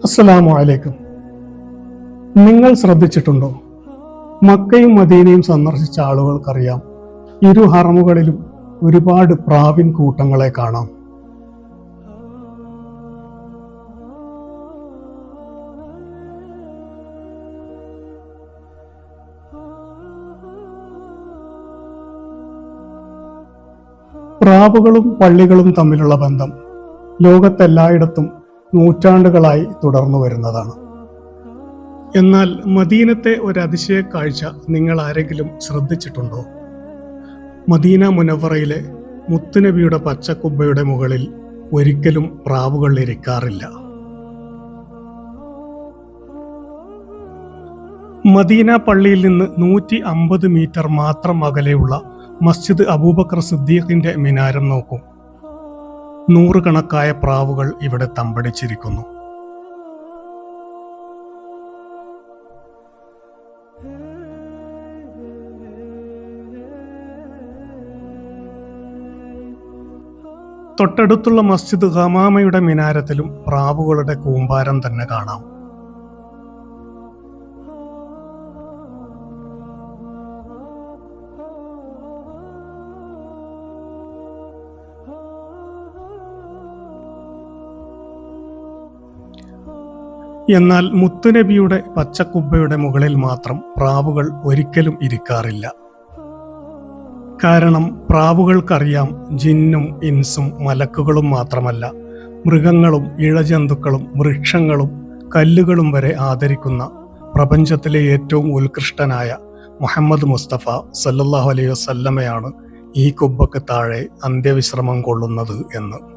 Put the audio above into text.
അസ്സലാമു അലൈക്കും. നിങ്ങൾ ശ്രദ്ധിച്ചിട്ടുണ്ടോ, മക്കയും മദീനയും സന്ദർശിച്ച ആളുകൾക്കറിയാം, ഇരു ഹറമുകളിലും ഒരുപാട് പ്രാവിൻ കൂട്ടങ്ങളെ കാണാം. പ്രാവുകളും പള്ളികളും തമ്മിലുള്ള ബന്ധം ലോകത്തെല്ലായിടത്തും നൂറ്റാണ്ടുകളായി തുടർന്നു വരുന്നതാണ്. എന്നാൽ മദീനത്തെ ഒരു അതിശയ കാഴ്ച നിങ്ങൾ ആരെങ്കിലും ശ്രദ്ധിച്ചിട്ടുണ്ടോ? മദീന മുനവ്വറയിലെ മുത്തുനബിയുടെ പച്ചക്കുബ്ബയുടെ മുകളിൽ ഒരിക്കലും പ്രാവുകൾ ഇരിക്കാറില്ല. മദീന പള്ളിയിൽ നിന്ന് 150 മീറ്റർ മാത്രം അകലെയുള്ള മസ്ജിദ് അബൂബക്കർ സിദ്ദീഖിന്റെ മിനാരം നോക്കൂ. നൂറുകണക്കായ പ്രാവുകൾ ഇവിടെ തമ്പടിച്ചിരിക്കുന്നു. തൊട്ടടുത്തുള്ള മസ്ജിദ് ഹമാമയുടെ മിനാരത്തിലും പ്രാവുകളുടെ കൂമ്പാരം തന്നെ കാണാം. എന്നാൽ മുത്തുനബിയുടെ പച്ചക്കുബ്ബയുടെ മുകളിൽ മാത്രം പ്രാവുകൾ ഒരിക്കലും ഇരിക്കാറില്ല. കാരണം പ്രാവുകൾക്കറിയാം, ജിന്നും ഇൻസും മലക്കുകളും മാത്രമല്ല, മൃഗങ്ങളും ഇഴജന്തുക്കളും വൃക്ഷങ്ങളും കല്ലുകളും വരെ ആദരിക്കുന്ന പ്രപഞ്ചത്തിലെ ഏറ്റവും ഉത്കൃഷ്ടനായ മുഹമ്മദ് മുസ്തഫ സല്ലല്ലാഹു അലൈഹി വസല്ലമയാണ് ഈ കുബ്ബക്ക് താഴെ അന്ത്യവിശ്രമം കൊള്ളുന്നത് എന്ന്.